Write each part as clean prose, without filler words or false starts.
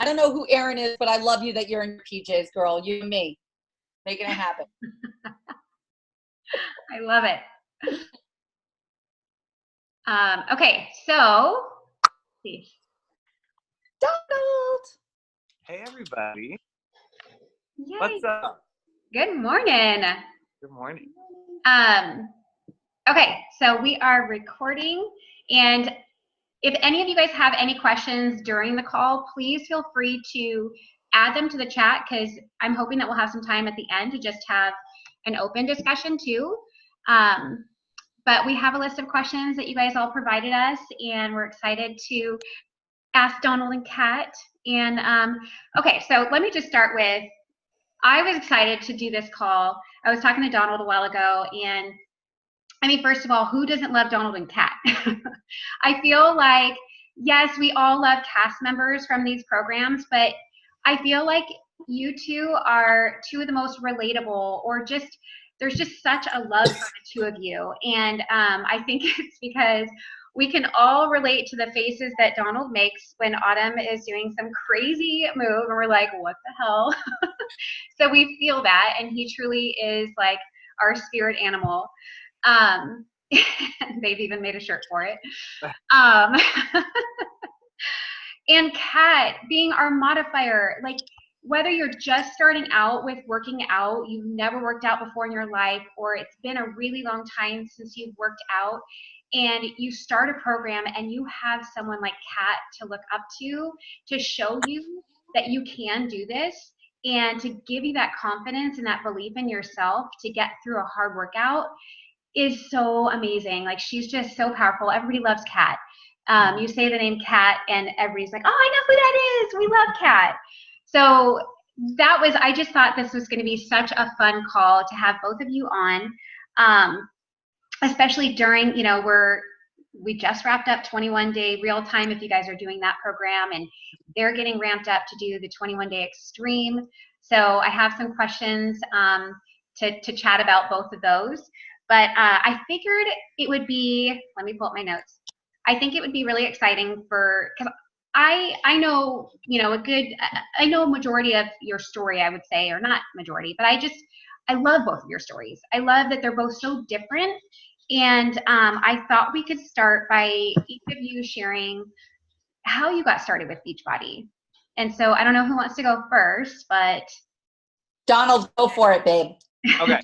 don't know who Erin is, but I love you that you're in your PJs, girl. You and me. Making it happen. I love it. Okay, so let's see. Donald. Hey, everybody. Yay. What's up? Good morning. Good morning. Okay, so we are recording, and if any of you guys have any questions during the call, please feel free to add them to the chat, because I'm hoping that we'll have some time at the end to just have an open discussion too. But we have a list of questions that you guys all provided us, and we're excited to ask Donald and Kat. And okay, so let me just start with, I was excited to do this call. I was talking to Donald a while ago, and I mean, first of all, who doesn't love Donald and Kat? I feel like, yes, we all love cast members from these programs, but I feel like you two are two of the most relatable, or just, there's just such a love for the two of you. And I think it's because we can all relate to the faces that Donald makes when Autumn is doing some crazy move, and we're like, what the hell? So we feel that, and he truly is like our spirit animal. They've even made a shirt for it. And Kat, being our modifier, like whether you're just starting out with working out, you've never worked out before in your life, or it's been a really long time since you've worked out, and you start a program and you have someone like Kat to look up to show you that you can do this, and to give you that confidence and that belief in yourself to get through a hard workout, is so amazing. Like, she's just so powerful. Everybody loves Kat. You say the name Kat and everybody's like, oh, I know who that is. We love Kat. So that was, I just thought this was going to be such a fun call to have both of you on, especially during, you know, we just wrapped up 21-day real time, if you guys are doing that program, and they're getting ramped up to do the 21-day extreme. So I have some questions to chat about both of those. But I figured it would be, let me pull up my notes. I think it would be really exciting because I know, you know, I know a majority of your story, I would say, or not majority, but I love both of your stories. I love that they're both so different. And I thought we could start by each of you sharing how you got started with Beachbody. And so I don't know who wants to go first, but Donald, go for it, babe. Okay.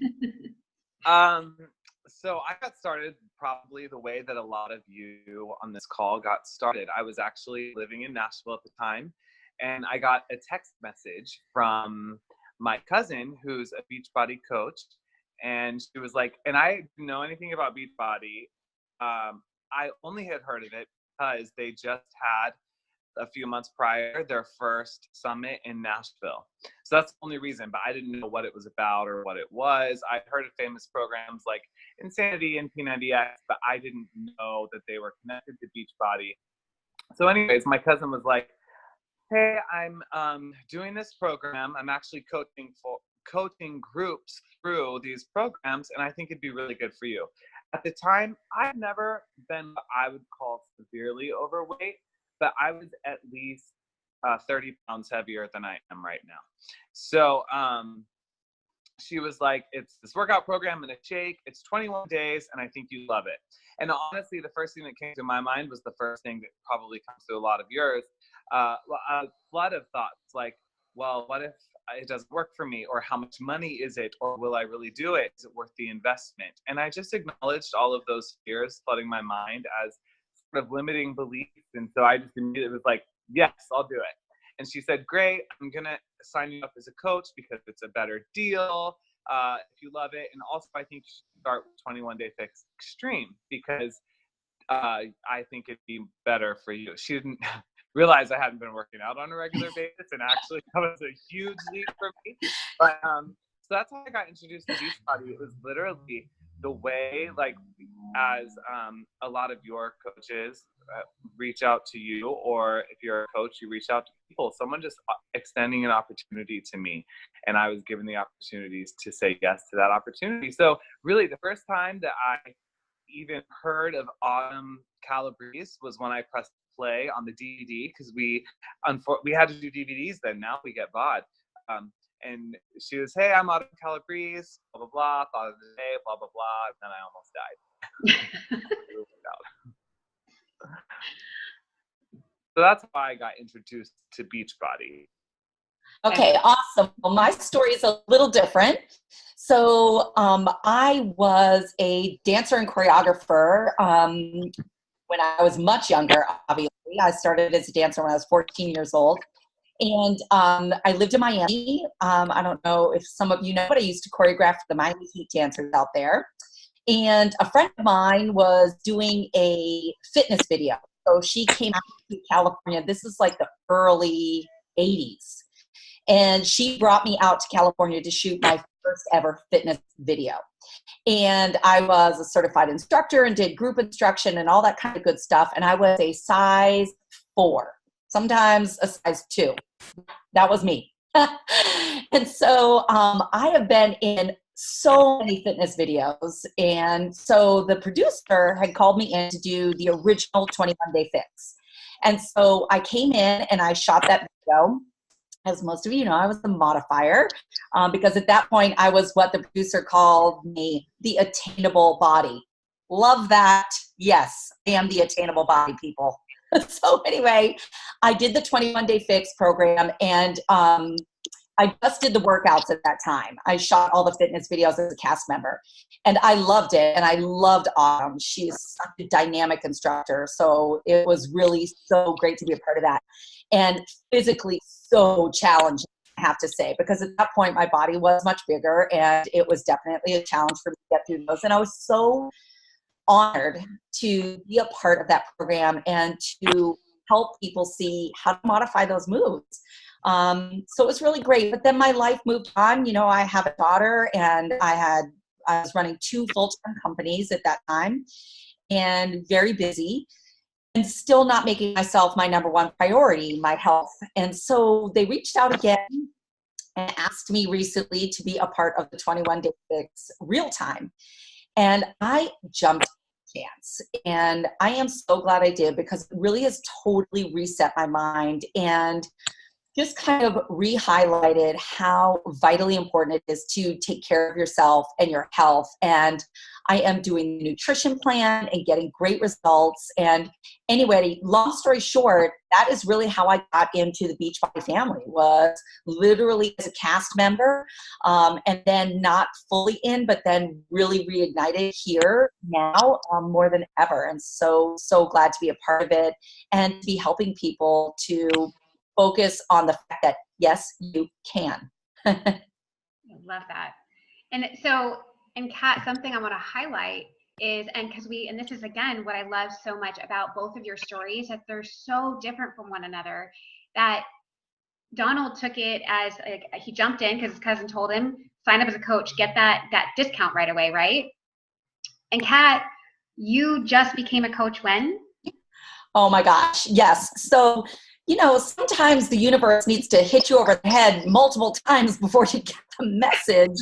So I got started probably the way that a lot of you on this call got started. I was actually living in Nashville at the time, and I got a text message from my cousin, who's a Beachbody coach, and she was like, and I didn't know anything about Beachbody. I only had heard of it because they just had, a few months prior, their first summit in Nashville. So that's the only reason, but I didn't know what it was about or what it was. I heard of famous programs like Insanity and P90X, but I didn't know that they were connected to Beachbody. So anyways, my cousin was like, hey, I'm doing this program. I'm actually coaching groups through these programs, and I think it'd be really good for you. At the time, I'd never been what I would call severely overweight, but I was at least 30 pounds heavier than I am right now. So she was like, it's this workout program in a shake. It's 21 days, and I think you love it. And honestly, the first thing that came to my mind was the first thing that probably comes to a lot of yours, a flood of thoughts like, well, what if it doesn't work for me? Or how much money is it? Or will I really do it? Is it worth the investment? And I just acknowledged all of those fears flooding my mind as of limiting beliefs. And so I just immediately was like, yes, I'll do it. And she said, great, I'm going to sign you up as a coach because it's a better deal if you love it. And also, I think you should start with 21 Day Fix Extreme because I think it'd be better for you. She didn't realize I hadn't been working out on a regular basis, and actually that was a huge leap for me. But so that's how I got introduced to Beachbody. It was literally the way, like, as a lot of your coaches reach out to you, or if you're a coach, you reach out to people, someone just extending an opportunity to me, and I was given the opportunities to say yes to that opportunity. So really the first time that I even heard of Autumn Calabrese was when I pressed play on the DVD because we had to do DVDs then. Now we get VOD. And she was, hey, I'm Autumn Calabrese, blah, blah, blah, thought of the day, blah, blah, blah. And then I almost died. So that's how I got introduced to Beachbody. Okay, awesome. Well, my story is a little different. So I was a dancer and choreographer when I was much younger, obviously. I started as a dancer when I was 14 years old. And I lived in Miami. I don't know if some of you know, but I used to choreograph the Miami Heat dancers out there. And a friend of mine was doing a fitness video. So she came out to California. This is like the early 80s. And she brought me out to California to shoot my first ever fitness video. And I was a certified instructor and did group instruction and all that kind of good stuff. And I was a size 4, sometimes a size 2. That was me. And so I have been in so many fitness videos. And so the producer had called me in to do the original 21-day fix. And so I came in and I shot that video. As most of you know, I was the modifier because at that point I was what the producer called me the attainable body. Love that. Yes, I am the attainable body, people. So anyway, I did the 21-day fix program, and I just did the workouts at that time. I shot all the fitness videos as a cast member, and I loved it. And I loved Autumn. She's such a dynamic instructor. So it was really so great to be a part of that. And physically so challenging, I have to say, because at that point my body was much bigger, and it was definitely a challenge for me to get through those. And I was so honored to be a part of that program and to help people see how to modify those moves. So it was really great. But then my life moved on. You know, I have a daughter, and I was running 2 full-time companies at that time, and very busy, and still not making myself my number one priority, my health. And so they reached out again and asked me recently to be a part of the 21-day fix real time. And I jumped at the chance. And I am so glad I did, because it really has totally reset my mind and just kind of re-highlighted how vitally important it is to take care of yourself and your health. And I am doing the nutrition plan and getting great results. And anyway, long story short, that is really how I got into the Beachbody family, was literally as a cast member, and then not fully in, but then really reignited here now more than ever. And so glad to be a part of it and to be helping people to focus on the fact that, yes, you can. I love that. And so, and Kat, something I want to highlight is, and this is again what I love so much about both of your stories, that they're so different from one another, that Donald took it as he jumped in because his cousin told him, sign up as a coach, get that discount right away, right? And Kat, you just became a coach when? Oh my gosh, yes. So, you know, sometimes the universe needs to hit you over the head multiple times before you get the message.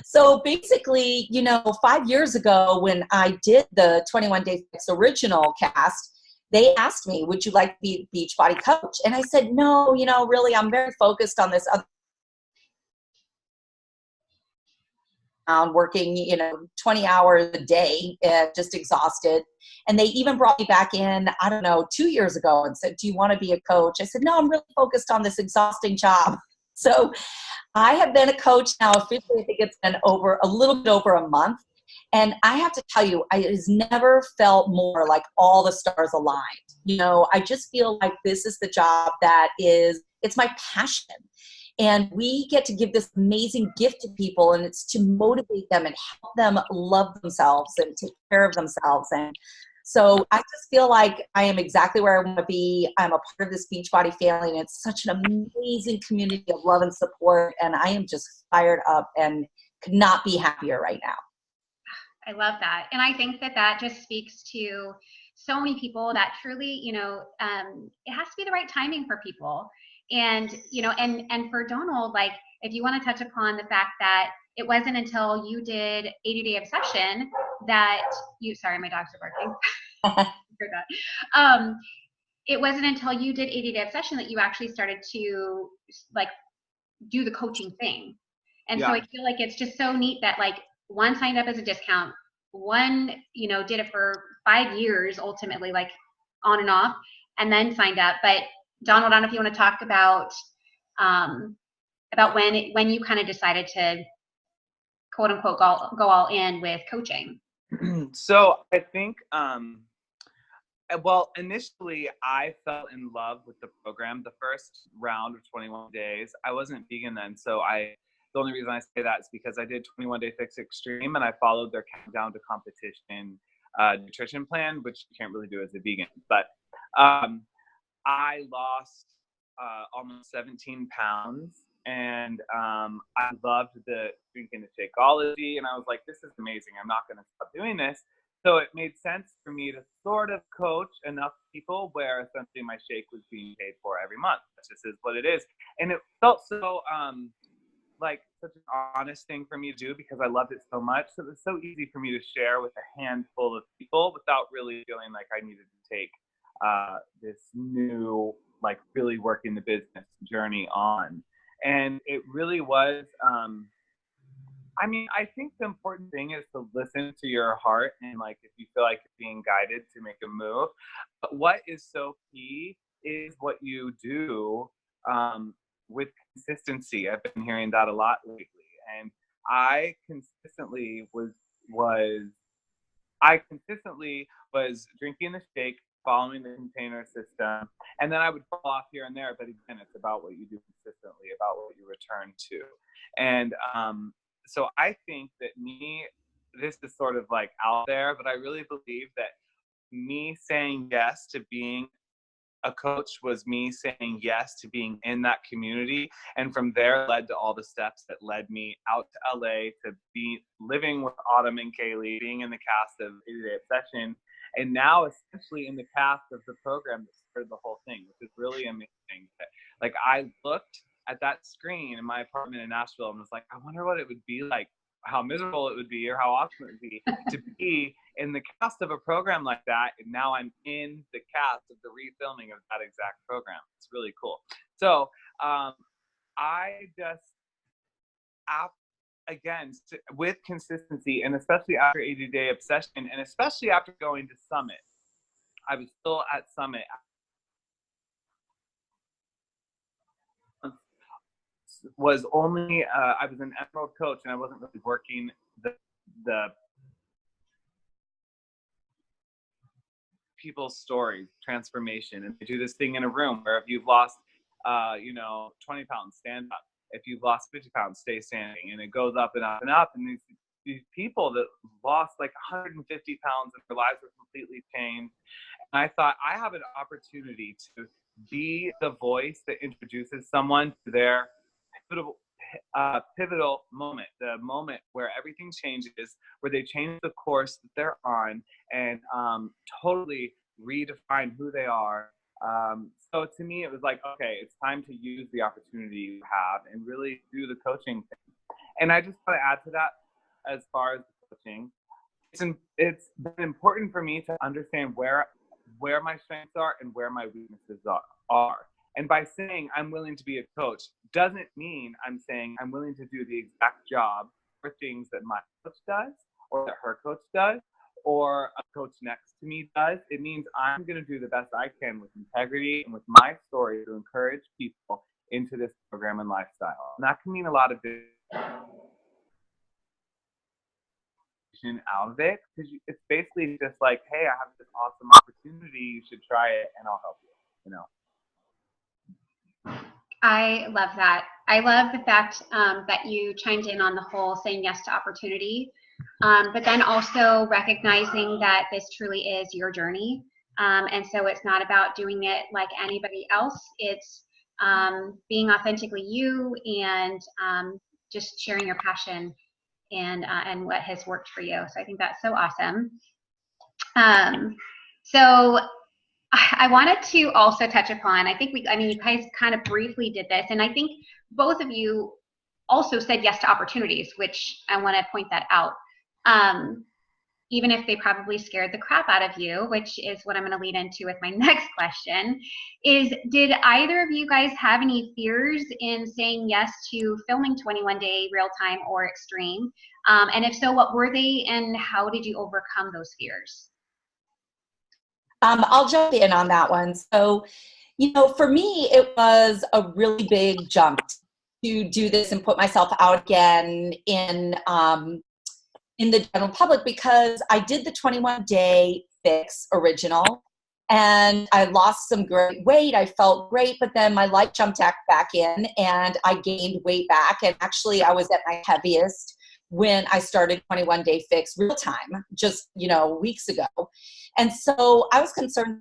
So basically, you know, 5 years ago when I did the 21-day fix original cast, they asked me, would you like to be a Beachbody coach? And I said, no, you know, really, I'm very focused on this other working, you know, 20 hours a day, just exhausted. And they even brought me back in, I don't know, 2 years ago and said, do you want to be a coach? I said, no, I'm really focused on this exhausting job. So I have been a coach now officially. I think it's been a little bit over a month. And I have to tell you, it has never felt more like all the stars aligned. You know, I just feel like this is the job it's my passion. And we get to give this amazing gift to people, and it's to motivate them and help them love themselves and take care of themselves. And so I just feel like I am exactly where I want to be. I'm a part of this Beachbody family, and it's such an amazing community of love and support. And I am just fired up and could not be happier right now. I love that. And I think that just speaks to so many people that truly, you know, it has to be the right timing for people. And, you know, and for Donald, like, if you want to touch upon the fact that it wasn't until you did 80-day obsession that sorry, my dogs are barking. Heard that. it wasn't until you did 80-day obsession that you actually started to like do the coaching thing. And so I feel like it's just so neat that like one signed up as a discount, one, you know, did it for 5 years ultimately, like on and off, and then signed up. But Donald, I don't know if you want to talk about when you kind of decided to quote unquote go all in with coaching. So I think, well, initially I fell in love with the program. The first round of 21 days, I wasn't vegan then. So the only reason I say that is because I did 21 Day Fix Extreme and I followed their countdown to competition nutrition plan, which you can't really do as a vegan. But I lost almost 17 pounds. And I loved the drinking the Shakeology, and I was like, this is amazing. I'm not going to stop doing this. So it made sense for me to sort of coach enough people where essentially my shake was being paid for every month. That just is what it is. And it felt so like such an honest thing for me to do because I loved it so much. So it was so easy for me to share with a handful of people without really feeling like I needed to take this new, like really working the business journey on. And it really was, I mean, I think the important thing is to listen to your heart and like if you feel like you're being guided to make a move. But what is so key is what you do with consistency. I've been hearing that a lot lately. And I consistently was drinking the shake, following the container system, and then I would fall off here and there. But again, it's about what you do consistently, about what you return to. And so I think that this is sort of like out there, but I really believe that me saying yes to being a coach was me saying yes to being in that community. And from there led to all the steps that led me out to LA to be living with Autumn and Kaylee, being in the cast of 80-Day Obsession, and now essentially in the cast of the program that started the whole thing, which is really amazing. Like I looked at that screen in my apartment in Nashville and was like, I wonder what it would be like, how miserable it would be or how awesome it would be to be in the cast of a program like that. And now I'm in the cast of the refilming of that exact program. It's really cool. So I just, again, with consistency, and especially after 80-Day Obsession, and especially after going to Summit, I was still at Summit. Was only I was an Emerald coach, and I wasn't really working the people's stories, transformation. And they do this thing in a room where if you've lost 20 pounds, stand up. If you've lost 50 pounds, stay standing. And it goes up and up and up. And these people that lost like 150 pounds and their lives were completely changed. And I thought, I have an opportunity to be the voice that introduces someone to their pivotal moment, the moment where everything changes, where they change the course that they're on and totally redefine who they are. So to me, it was like, okay, it's time to use the opportunity you have and really do the coaching thing. And I just want to add to that, as far as the coaching, it's been important for me to understand where my strengths are and where my weaknesses are. And by saying I'm willing to be a coach doesn't mean I'm saying I'm willing to do the exact job for things that my coach does or that her coach does or a coach next to me does. It means I'm going to do the best I can with integrity and with my story to encourage people into this program and lifestyle. And that can mean a lot of out of it, because it's basically just like, hey, I have this awesome opportunity, you should try it and I'll help you, I love that. I love the fact that you chimed in on the whole saying yes to opportunity, but then also recognizing that this truly is your journey. And so it's not about doing it like anybody else. It's being authentically you and just sharing your passion and what has worked for you. So I think that's so awesome. So I wanted to also touch upon, you guys kind of briefly did this, and I think both of you also said yes to opportunities, which I want to point that out. even if they probably scared the crap out of you, which is what I'm going to lead into with my next question, is did either of you guys have any fears in saying yes to filming 21 Day Real Time or Extreme? And if so, what were they and how did you overcome those fears? I'll jump in on that one. So, for me, it was a really big jump to do this and put myself out again in the general public, because I did the 21-day fix original and I lost some great weight. I felt great, but then my life jumped back in and I gained weight back. And actually I was at my heaviest when I started 21-day fix real time, just, weeks ago. And so I was concerned.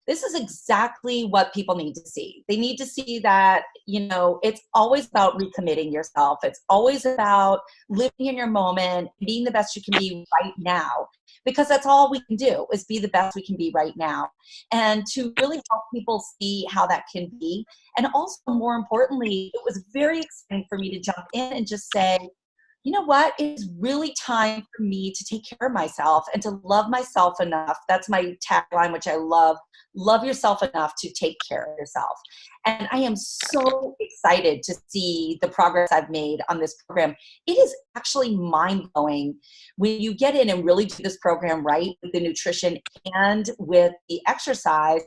This is exactly what people need to see. They need to see that, it's always about recommitting yourself. It's always about living in your moment, being the best you can be right now, because that's all we can do is be the best we can be right now. And to really help people see how that can be. And also, more importantly, it was very exciting for me to jump in and just say, you know what? It's really time for me to take care of myself and to love myself enough. That's my tagline, which I love. Love yourself enough to take care of yourself. And I am so excited to see the progress I've made on this program. It is actually mind-blowing when you get in and really do this program right with the nutrition and with the exercise.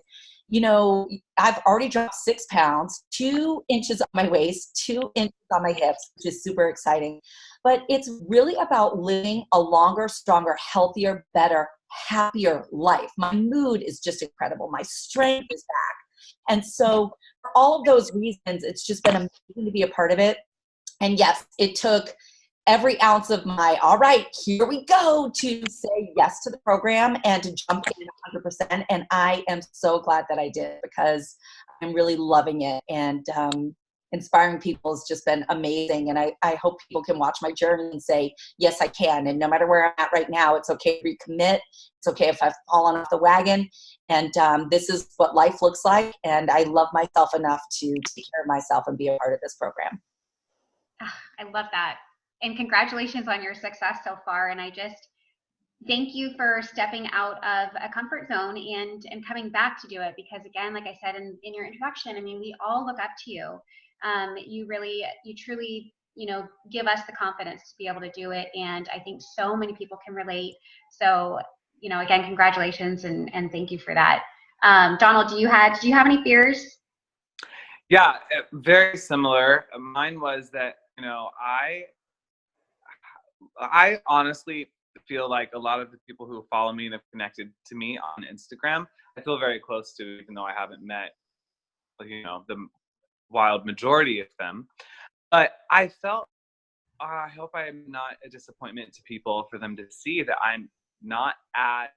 I've already dropped 6 pounds, 2 inches on my waist, 2 inches on my hips, which is super exciting. But it's really about living a longer, stronger, healthier, better, happier life. My mood is just incredible. My strength is back. And so for all of those reasons, it's just been amazing to be a part of it. And yes, it took every ounce of my, all right, here we go, to say yes to the program and to jump in 100%. And I am so glad that I did, because I'm really loving it. And inspiring people has just been amazing. And I hope people can watch my journey and say, yes, I can. And no matter where I'm at right now, it's okay to recommit. It's okay if I've fallen off the wagon. And this is what life looks like. And I love myself enough to take care of myself and be a part of this program. I love that. And congratulations on your success so far. And I just thank you for stepping out of a comfort zone and coming back to do it. Because again, like I said in your introduction, I mean, we all look up to you. You truly, give us the confidence to be able to do it. And I think so many people can relate. So, again, congratulations and thank you for that. Donald, did you have any fears? Yeah, very similar. Mine was that, I honestly feel like a lot of the people who follow me and have connected to me on Instagram, I feel very close to, even though I haven't met, the wild majority of them. But I felt, I hope I'm not a disappointment to people for them to see that I'm not as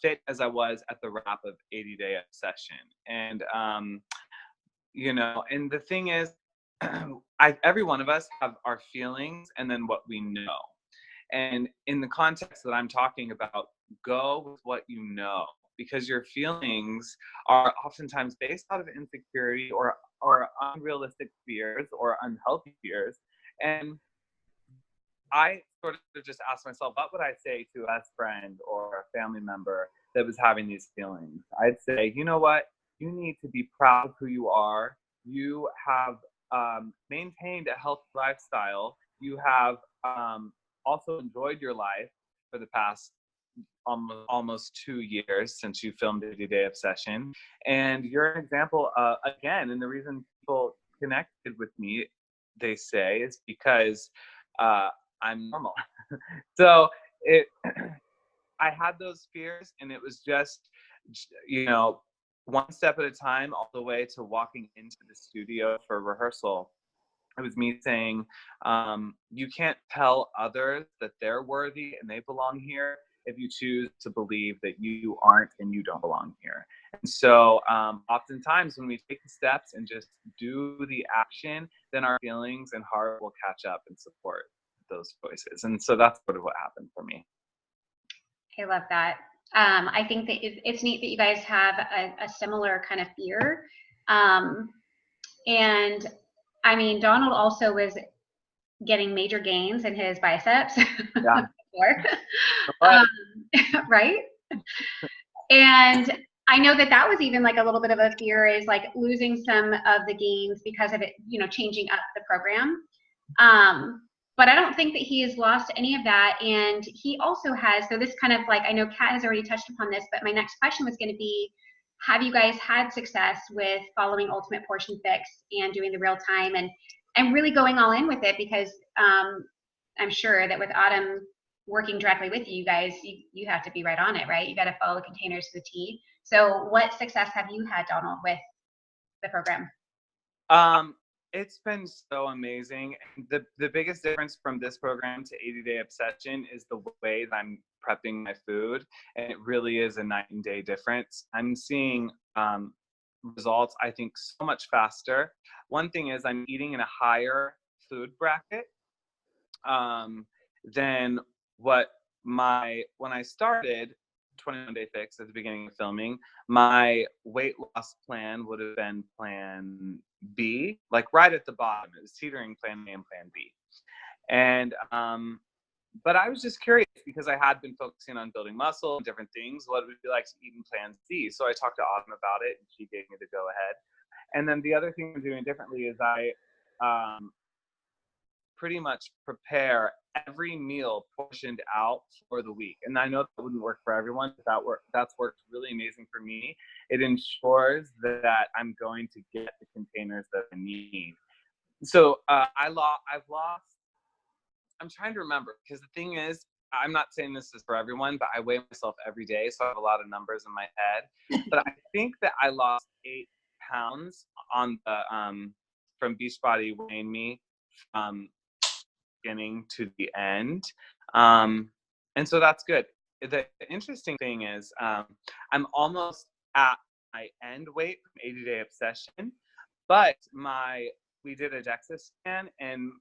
fit as I was at the wrap of 80-day obsession. And, and the thing is, every one of us have our feelings and then what we know. And in the context that I'm talking about, go with what you know, because your feelings are oftentimes based out of insecurity or unrealistic fears or unhealthy fears. And I sort of just asked myself, what would I say to a best friend or a family member that was having these feelings? I'd say, you know what? You need to be proud of who you are. You have maintained a healthy lifestyle. You have also enjoyed your life for the past almost 2 years since you filmed 80-Day Obsession. And you're an example, again, and the reason people connected with me, they say, is because I'm normal. So I had those fears, and it was just, one step at a time, all the way to walking into the studio for rehearsal. It was me saying, you can't tell others that they're worthy and they belong here if you choose to believe that you aren't and you don't belong here. And so oftentimes when we take the steps and just do the action, then our feelings and heart will catch up and support those choices. And so that's sort of what happened for me. I love that. I think that it's neat that you guys have a similar kind of fear. And I mean, Donald also was getting major gains in his biceps. Yeah. Before. Right. Right? And I know that that was even like a little bit of a fear, is like losing some of the gains because of it, you know, changing up the program. But I don't think that he has lost any of that. And he also has, so this kind of like, I know Kat has already touched upon this, but my next question was going to be, have you guys had success with following Ultimate Portion Fix and doing the real time and really going all in with it? Because I'm sure that with Autumn working directly with you guys, you have to be right on it, right? You got to follow the containers to the T. So what success have you had, Donald, with the program? It's been so amazing. The biggest difference from this program to 80-Day Obsession is the way that I'm prepping my food, and it really is a night and day difference. I'm seeing results, I think, so much faster. One thing is I'm eating in a higher food bracket than what when I started 21 Day Fix at the beginning of filming, my weight loss plan would have been plan B, like right at the bottom. It was teetering plan A and plan B. And but I was just curious because I had been focusing on building muscle and different things. What it would be like to eat in plan C. So I talked to Autumn about it, and she gave me the go ahead. And then the other thing I'm doing differently is I pretty much prepare every meal portioned out for the week. And I know that wouldn't work for everyone, but that's worked really amazing for me. It ensures that I'm going to get the containers that I need. So I've lost, I'm trying to remember, because the thing is, I'm not saying this is for everyone, but I weigh myself every day, so I have a lot of numbers in my head. But I think that I lost 8 pounds on the from Beachbody weighing me from beginning to the end, and so that's good. The interesting thing is I'm almost at my end weight from 80-Day Obsession, but we did a DEXA scan, and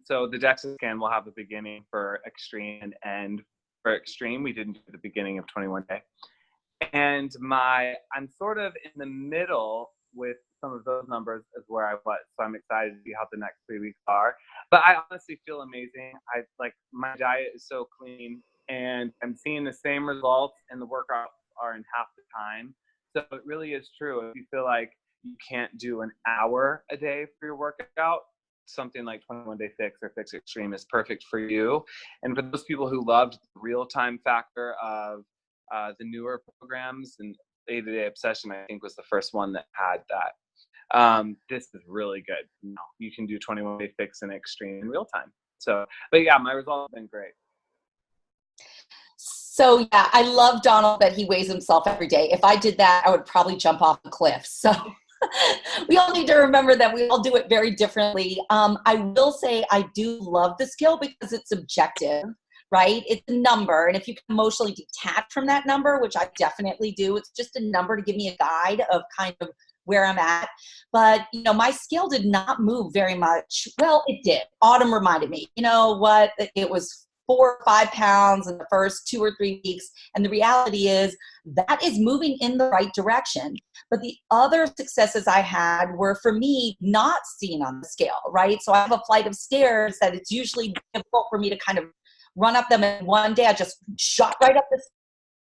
so the DEXA scan will have a beginning for extreme and end for extreme. We didn't do the beginning of 21 day, and I'm sort of in the middle with some of those numbers as where I was. So I'm excited to see how the next 3 weeks are. But I honestly feel amazing. My diet is so clean, and I'm seeing the same results, and the workouts are in half the time. So it really is true. If you feel like you can't do an hour a day for your workout, something like 21 Day Fix or Fix Extreme is perfect for you. And for those people who loved the real-time factor of the newer programs, and 80-Day Obsession, I think, was the first one that had that. This is really good. You can do 21 Day Fix and Extreme in real time. So, but yeah, my results have been great. So yeah, I love Donald that he weighs himself every day. If I did that, I would probably jump off a cliff. So we all need to remember that we all do it very differently. I will say I do love the skill because it's objective, right? It's a number. And if you can emotionally detach from that number, which I definitely do, it's just a number to give me a guide of kind of where I'm at. But, my scale did not move very much. Well, it did. Autumn reminded me, you know what? It was 4 or 5 pounds in the first 2 or 3 weeks. And the reality is that is moving in the right direction. But the other successes I had were, for me, not seen on the scale, right? So I have a flight of stairs that it's usually difficult for me to kind of run up them. And one day I just shot right up the stairs.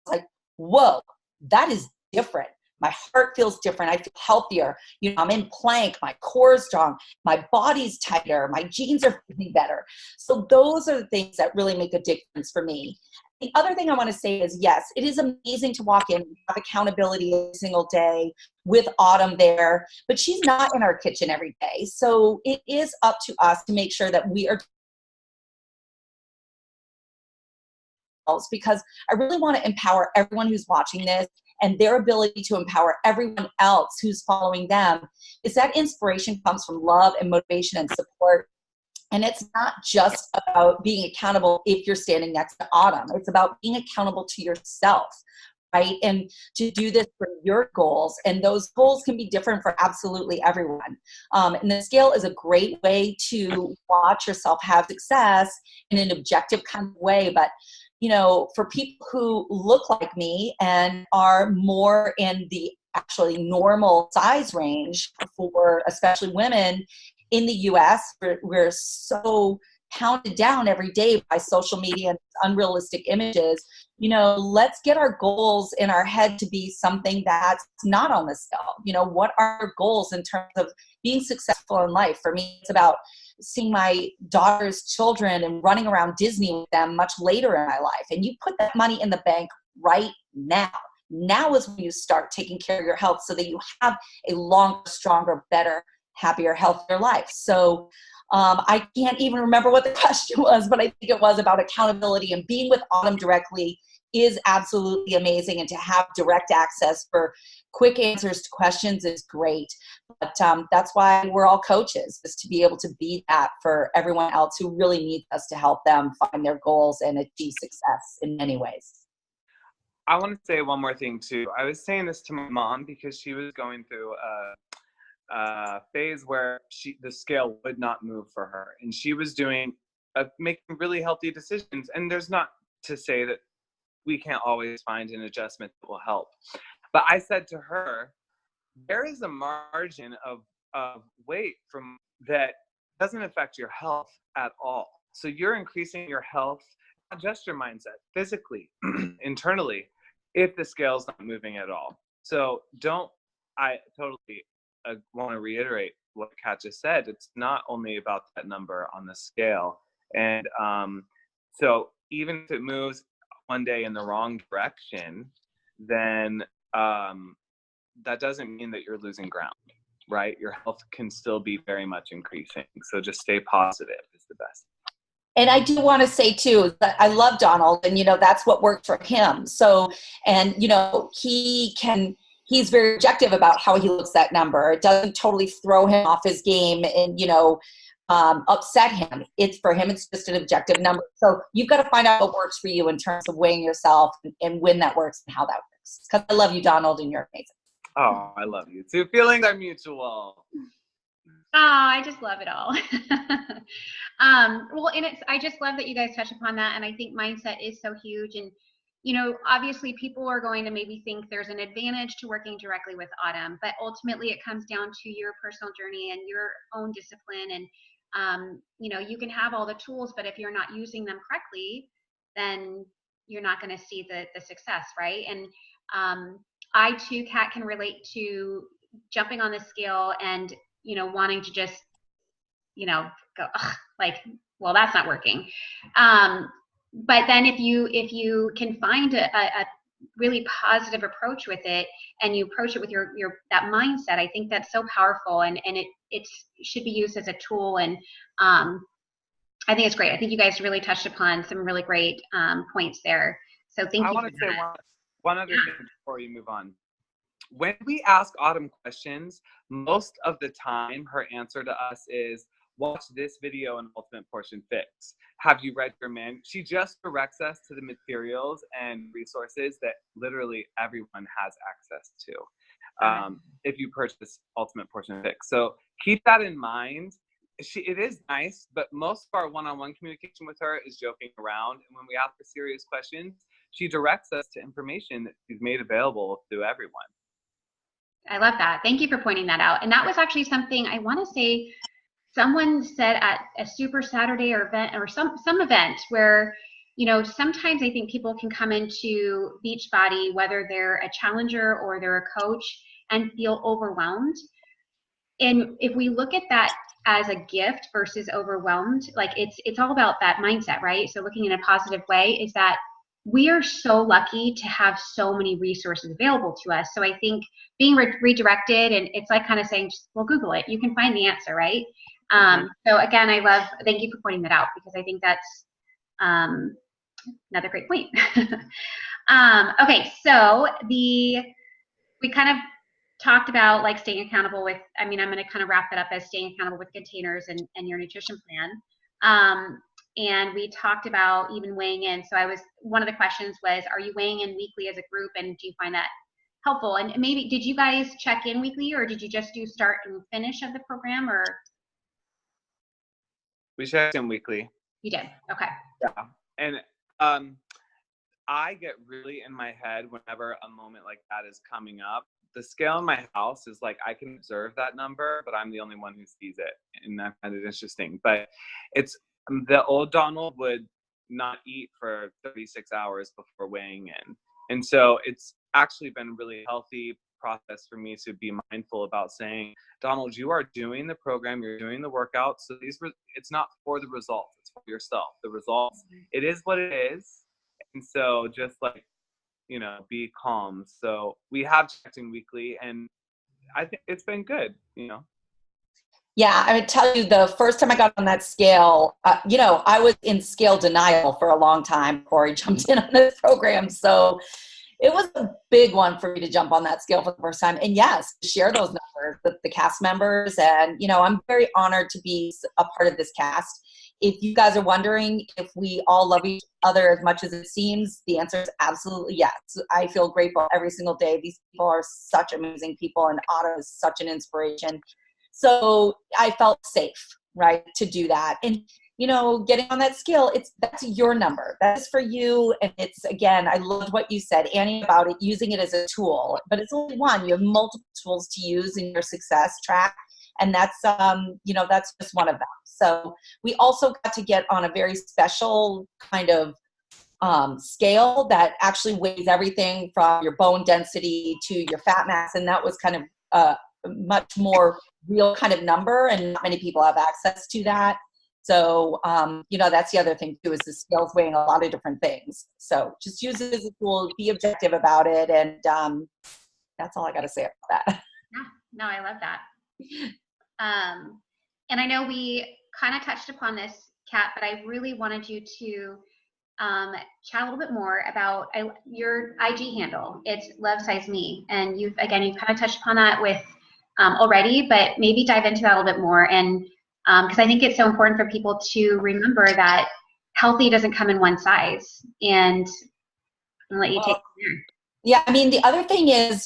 Like, whoa, that is different. My heart feels different. I feel healthier. I'm in plank. My core is strong. My body's tighter. My jeans are fitting better. So those are the things that really make a difference for me. The other thing I want to say is, yes, it is amazing to walk in and have accountability every single day with Autumn there, but she's not in our kitchen every day. So it is up to us to make sure that we are, because I really want to empower everyone who's watching this, and their ability to empower everyone else who's following them is that inspiration comes from love and motivation and support. And it's not just about being accountable if you're standing next to Autumn. It's about being accountable to yourself, right? And to do this for your goals. And those goals can be different for absolutely everyone. And the scale is a great way to watch yourself have success in an objective kind of way. But for people who look like me and are more in the actually normal size range for especially women in the US, we're so pounded down every day by social media and unrealistic images. You know, let's get our goals in our head to be something that's not on the scale. You know, what are our goals in terms of being successful in life? For me, it's about seeing my daughter's children and running around Disney with them much later in my life. And you put that money in the bank right now. Now is when you start taking care of your health so that you have a longer, stronger, better, happier, healthier life. So I can't even remember what the question was, but I think it was about accountability, and being with Autumn directly is absolutely amazing. And to have direct access for quick answers to questions is great. But that's why we're all coaches, is to be able to be that for everyone else who really needs us to help them find their goals and achieve success in many ways. I want to say one more thing too. I was saying this to my mom because she was going through a phase where the scale would not move for her, and she was making really healthy decisions. And there's not to say that we can't always find an adjustment that will help. But I said to her, there is a margin of weight from that doesn't affect your health at all. So you're increasing your health, not just your mindset, physically, internally, if the scale's not moving at all. So I totally want to reiterate what Kat just said. It's not only about that number on the scale. And so even if it moves one day in the wrong direction, then that doesn't mean that you're losing ground, right? Your health can still be very much increasing. So just stay positive is the best. And I do want to say too, that I love Donald, and, you know, that's what worked for him. So, and, you know, he's very objective about how he looks at number. It doesn't totally throw him off his game and, you know, upset him. It's for him, it's just an objective number. So you've got to find out what works for you in terms of weighing yourself and when that works and how that works. Because I love you, Donald, and you're amazing. Oh, I love you too. Feelings are mutual. Oh, I just love it all. Well, and I just love that you guys touch upon that. And I think mindset is so huge. And, you know, obviously people are going to maybe think there's an advantage to working directly with Autumn, but ultimately it comes down to your personal journey and your own discipline. And, you know, you can have all the tools, but if you're not using them correctly, then you're not going to see the success, right? And I too, Kat, can relate to jumping on the scale and, you know, wanting to just, you know, go like, well, that's not working. But then if you can find a really positive approach with it, and you approach it with your that mindset, I think that's so powerful, and it should be used as a tool. And I think it's great. I think you guys really touched upon some really great points there. So thank you. I want to say one other thing before you move on. When we ask Autumn questions, most of the time her answer to us is, watch this video on Ultimate Portion Fix. Have you read your manual? She just directs us to the materials and resources that literally everyone has access to if you purchase Ultimate Portion Fix. So keep that in mind. It is nice, but most of our one-on-one communication with her is joking around. And when we ask her serious questions, she directs us to information that she's made available to everyone. I love that. Thank you for pointing that out. And that was actually something I want to say someone said at a Super Saturday or event, or some event where, you know, sometimes I think people can come into Beachbody, whether they're a challenger or they're a coach, and feel overwhelmed. And if we look at that as a gift versus overwhelmed, like it's all about that mindset, right? So looking in a positive way is that we are so lucky to have so many resources available to us. So I think being redirected, and it's like kind of saying, just, well, Google it. You can find the answer, right? So again, thank you for pointing that out, because I think that's another great point. Okay, so we kind of talked about like staying accountable with, I'm going to kind of wrap it up as staying accountable with containers and your nutrition plan. And we talked about even weighing in. So one of the questions was, are you weighing in weekly as a group, and do you find that helpful? And maybe, did you guys check in weekly, or did you just do start and finish of the program, or? We checked in weekly. You did? Okay. Yeah. And I get really in my head whenever a moment like that is coming up. The scale in my house is like, I can observe that number, but I'm the only one who sees it. And I find it interesting. But it's The old Donald would not eat for 36 hours before weighing in. And so it's actually been a really healthy process for me to be mindful about saying, Donald, you are doing the program, you're doing the workout. So it's not for the results, it's for yourself. The results, it is what it is. And so just like, be calm. So we have checked in weekly, and I think it's been good, Yeah, I would tell you the first time I got on that scale, I was in scale denial for a long time before I jumped in on this program. So it was a big one for me to jump on that scale for the first time. And yes, to share those numbers with the cast members. And, I'm very honored to be a part of this cast. If you guys are wondering if we all love each other as much as it seems, the answer is absolutely yes. I feel grateful every single day. These people are such amazing people, and Otto is such an inspiration. So I felt safe, right, to do that. And, getting on that scale, that's your number. That's for you. And it's, again, I loved what you said, Annie, about it, using it as a tool. But it's only one. You have multiple tools to use in your success track. And that's, that's just one of them. So we also got to get on a very special kind of scale that actually weighs everything from your bone density to your fat mass. And that was kind of a much more real kind of number, and not many people have access to that. So, that's the other thing too, is the scale's weighing a lot of different things. So just use it as a tool, be objective about it. And that's all I got to say about that. Yeah, no, I love that. And I know we kind of touched upon this, Kat, but I really wanted you to chat a little bit more about your IG handle. It's Love Size Me, and you've kind of touched upon that with already, but maybe dive into that a little bit more. And because I think it's so important for people to remember that healthy doesn't come in one size. And I'll let you take it from there. Yeah, I mean, the other thing is,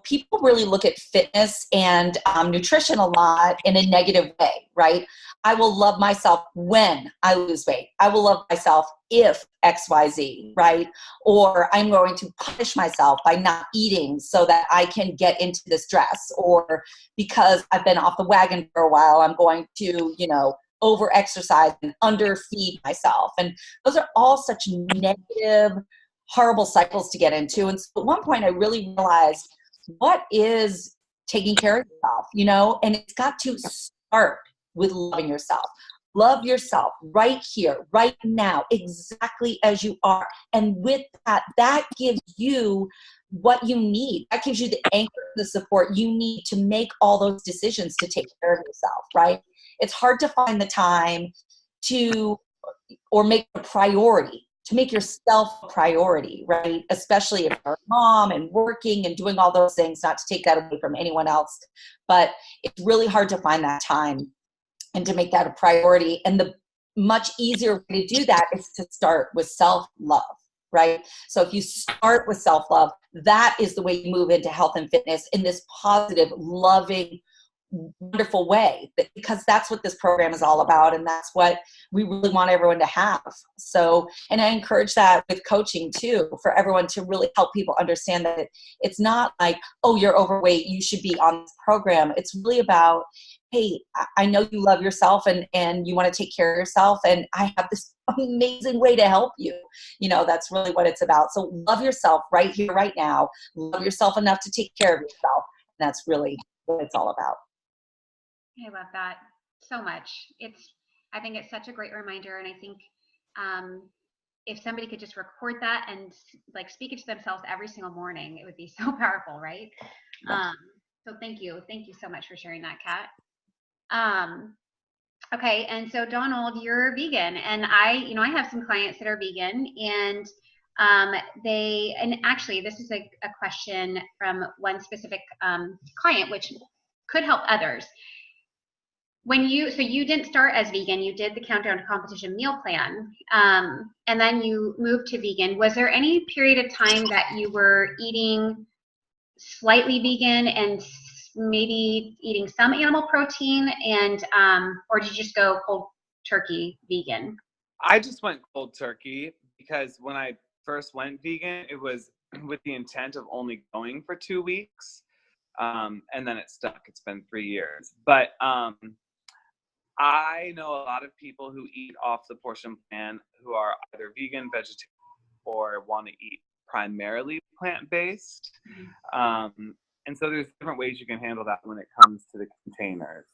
people really look at fitness and nutrition a lot in a negative way, right? I will love myself when I lose weight. I will love myself if XYZ, right? Or I'm going to punish myself by not eating so that I can get into this dress. Or because I've been off the wagon for a while, I'm going to, over-exercise and underfeed myself. And those are all such negative, horrible cycles to get into. And so at one point I really realized, what is taking care of yourself, and it's got to start with loving yourself. Love yourself right here, right now, exactly as you are. And with that gives you what you need. That gives you the anchor, the support you need to make all those decisions to take care of yourself, right? It's hard to find the time or make a priority, to make yourself a priority, right? Especially if you're a mom and working and doing all those things, not to take that away from anyone else, but it's really hard to find that time and to make that a priority. And the much easier way to do that is to start with self-love, right? So if you start with self-love, that is the way you move into health and fitness in this positive, loving, wonderful way, because that's what this program is all about, and that's what we really want everyone to have. So, and I encourage that with coaching too, for everyone to really help people understand that it's not like, oh, you're overweight, you should be on this program. It's really about, hey, I know you love yourself and you want to take care of yourself, and I have this amazing way to help you. That's really what it's about. So love yourself right here, right now. Love yourself enough to take care of yourself. And that's really what it's all about. I love that so much. I think it's such a great reminder. And I think if somebody could just record that and speak it to themselves every single morning, it would be so powerful, right? So thank you. Thank you so much for sharing that, Kat. Okay. And so Donald, you're vegan, and I have some clients that are vegan, and actually this is a question from one specific client, which could help others. So you didn't start as vegan, you did the Countdown to Competition meal plan, and then you moved to vegan. Was there any period of time that you were eating slightly vegan and maybe eating some animal protein, and or did you just go cold turkey vegan? I just went cold turkey because when I first went vegan, it was with the intent of only going for 2 weeks. And then it stuck. It's been 3 years. But I know a lot of people who eat off the portion plan who are either vegan, vegetarian, or want to eat primarily plant-based. And so there's different ways you can handle that when it comes to the containers.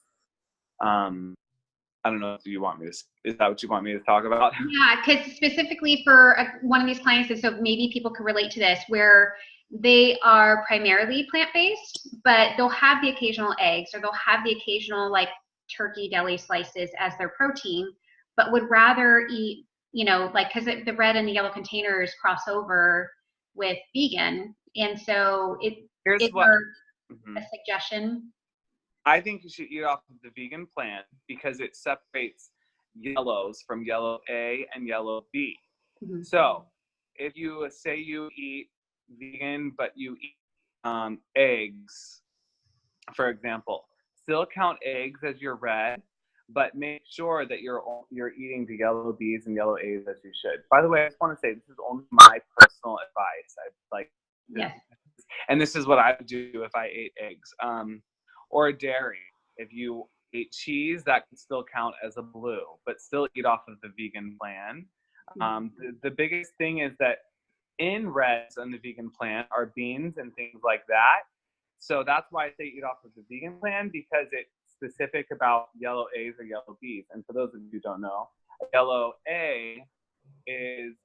I don't know if you want me to, is that what you want me to talk about? Yeah, because specifically for one of these clients, so maybe people could relate to this, where they are primarily plant-based, but they'll have the occasional eggs, or they'll have the occasional like turkey deli slices as their protein, but would rather eat, you know, like, because the red and the yellow containers cross over with vegan, and so Here's it's what a suggestion. I think you should eat off of the vegan plan because it separates yellows from yellow A and yellow B. So if you say you eat vegan, but you eat eggs, for example, still count eggs as your red, but make sure that you're eating the yellow B's and yellow A's as you should. By the way, I just want to say this is only my personal advice. And this is what I would do if I ate eggs. Or dairy. If you ate cheese, that could still count as a blue, but still eat off of the vegan plan. The biggest thing is that in reds on the vegan plan are beans and things like that. So that's why I say eat off of the vegan plan, because it's specific about yellow A's or yellow B's. And for those of you who don't know, yellow A is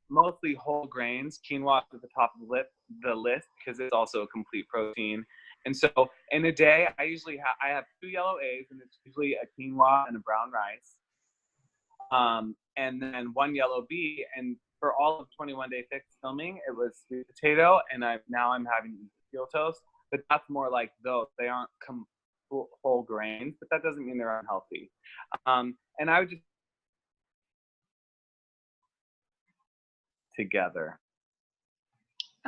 mostly whole grains. Quinoa is at the top of the list because it's also a complete protein. And so in a day, I have 2 yellow A's, and it's usually a quinoa and a brown rice. And then 1 yellow B. And for all of 21 Day Fix filming, it was sweet potato, and now I'm having steel toast. But that's more like those. They aren't whole grains, but that doesn't mean they're unhealthy. And I would just together.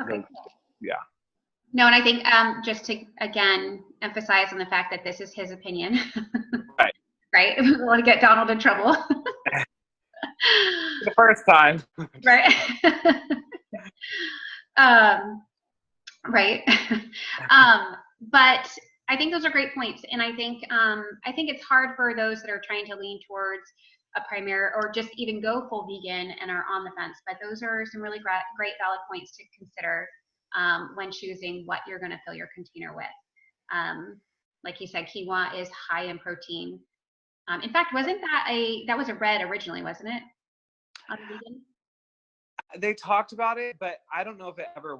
Okay. Yeah. No, and I think just to, again, emphasize on the fact that this is his opinion. Right. Right? We don't want to get Donald in trouble. The first time. Right. Right. But I think those are great points. And I think it's hard for those that are trying to lean towards a primary or just even go full vegan and are on the fence. But those are some really great valid points to consider when choosing what you're going to fill your container with. Like you said, quinoa is high in protein. In fact, wasn't that was a red originally, wasn't it? On vegan? They talked about it, but I don't know if it ever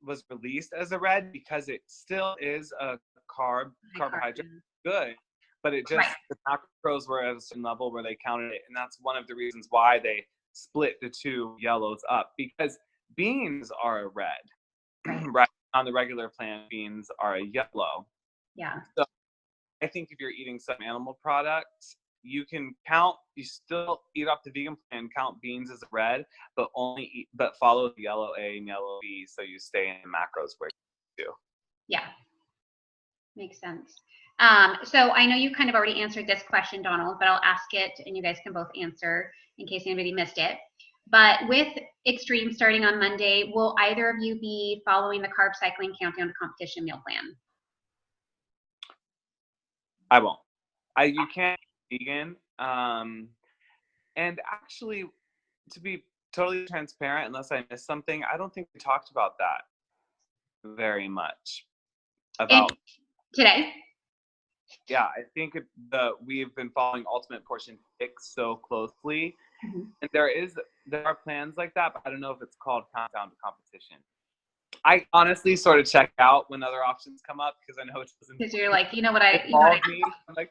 was released as a red, because it still is a carbohydrate. Good, but it just, the macros were at a certain level where they counted it, and that's one of the reasons why they split the 2 yellows up, because beans are a red. Right. On the regular plan, beans are a yellow. Yeah. So I think if you're eating some animal products, you still eat off the vegan plan, count beans as a red, but follow the yellow A and yellow B, so you stay in the macros where you do. Yeah. Makes sense. So I know you kind of already answered this question, Donald, but I'll ask it and you guys can both answer in case anybody missed it. But with Extreme starting on Monday, will either of you be following the carb cycling countdown to competition meal plan? I won't. You can't be vegan. And actually, to be totally transparent, unless I missed something, I don't think we talked about that very much. Today? Yeah, I think we've been following Ultimate Portion Fix so closely. And there are plans like that, but I don't know if it's called Countdown to Competition. I honestly sort of check out when other options come up, because I know it doesn't. Because you're like, I'm like,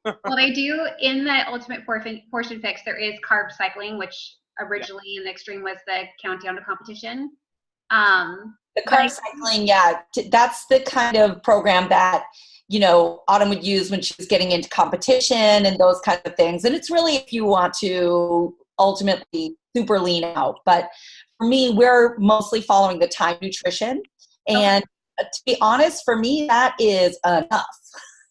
well, they do in the Ultimate Portion Fix. There is carb cycling, which originally in the Extreme was the Countdown to Competition. The carb cycling, that's the kind of program that Autumn would use when she was getting into competition and those kinds of things. And it's really if you want to ultimately super lean out. But for me, we're mostly following the time nutrition. And to be honest, for me, that is enough.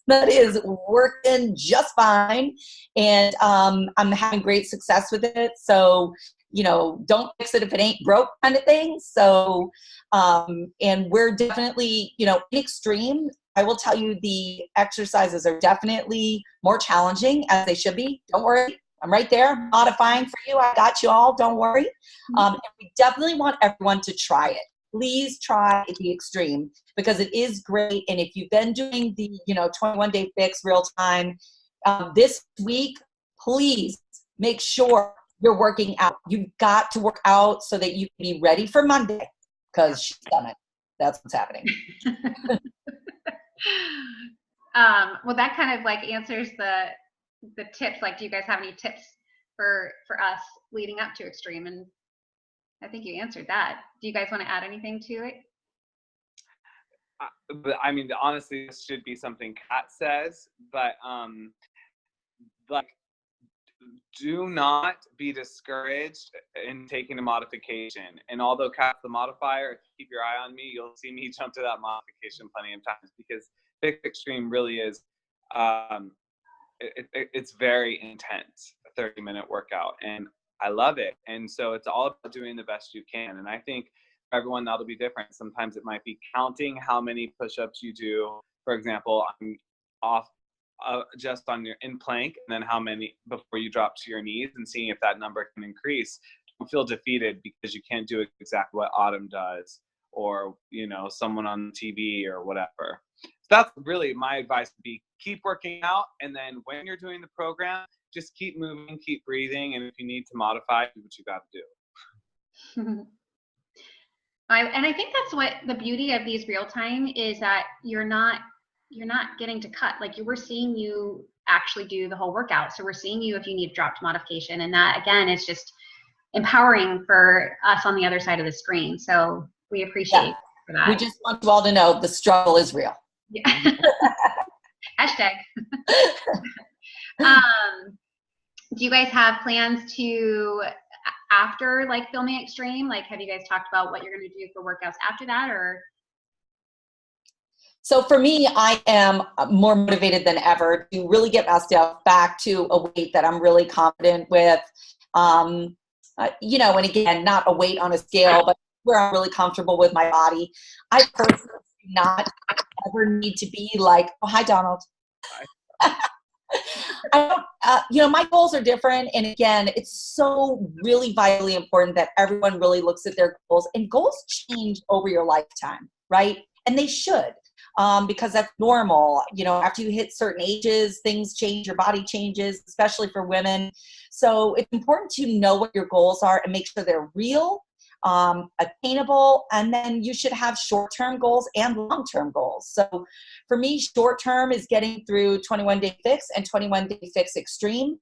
That is working just fine. And I'm having great success with it. So, don't fix it if it ain't broke kind of thing. So, and we're definitely, in Extreme, I will tell you the exercises are definitely more challenging, as they should be. Don't worry. I'm right there modifying for you. I got you all. Don't worry. And we definitely want everyone to try it. Please try the extreme because it is great. And if you've been doing the 21-day fix real time this week, please make sure you're working out. You've got to work out so that you can be ready for Monday because she's done it. That's what's happening. Well, that kind of like answers the tips. Like, do you guys have any tips for us leading up to extreme? And I think you answered that. Do you guys want to add anything to it? But I mean, honestly, this should be something Kat says, but like, do not be discouraged in taking a modification. And although Kat's the modifier, if you keep your eye on me, you'll see me jump to that modification plenty of times because Fix Extreme really is, it's very intense, a 30-minute workout. And I love it. And so it's all about doing the best you can. And I think for everyone, that'll be different. Sometimes it might be counting how many push-ups you do. For example, I'm off just on your in plank, and then how many before you drop to your knees, and seeing if that number can increase. Don't feel defeated because you can't do exactly what Autumn does, or someone on TV or whatever. So that's really my advice: would be keep working out, and then when you're doing the program, just keep moving, keep breathing, and if you need to modify, do what you got to do. And I think that's what the beauty of these real time is, that you're not getting to cut. Like, we're seeing you actually do the whole workout. So we're seeing you if you need drop to modification. And that, again, is just empowering for us on the other side of the screen. So we appreciate for that. We just want you all to know the struggle is real. Yeah. Hashtag. Do you guys have plans to, after like filming extreme, like have you guys talked about what you're going to do for workouts after that? Or so for me, I am more motivated than ever to really get myself back to a weight that I'm really confident with. And again, not a weight on a scale, but where I'm really comfortable with my body. I personally do not ever need to be like, oh, hi, Donald. I don't, my goals are different. And again, it's so really vitally important that everyone really looks at their goals, and goals change over your lifetime, right? And they should. Because that's normal. After you hit certain ages, things change, your body changes, especially for women. So it's important to know what your goals are and make sure they're real, attainable, and then you should have short-term goals and long-term goals. So for me, short-term is getting through 21-day fix and 21-day fix extreme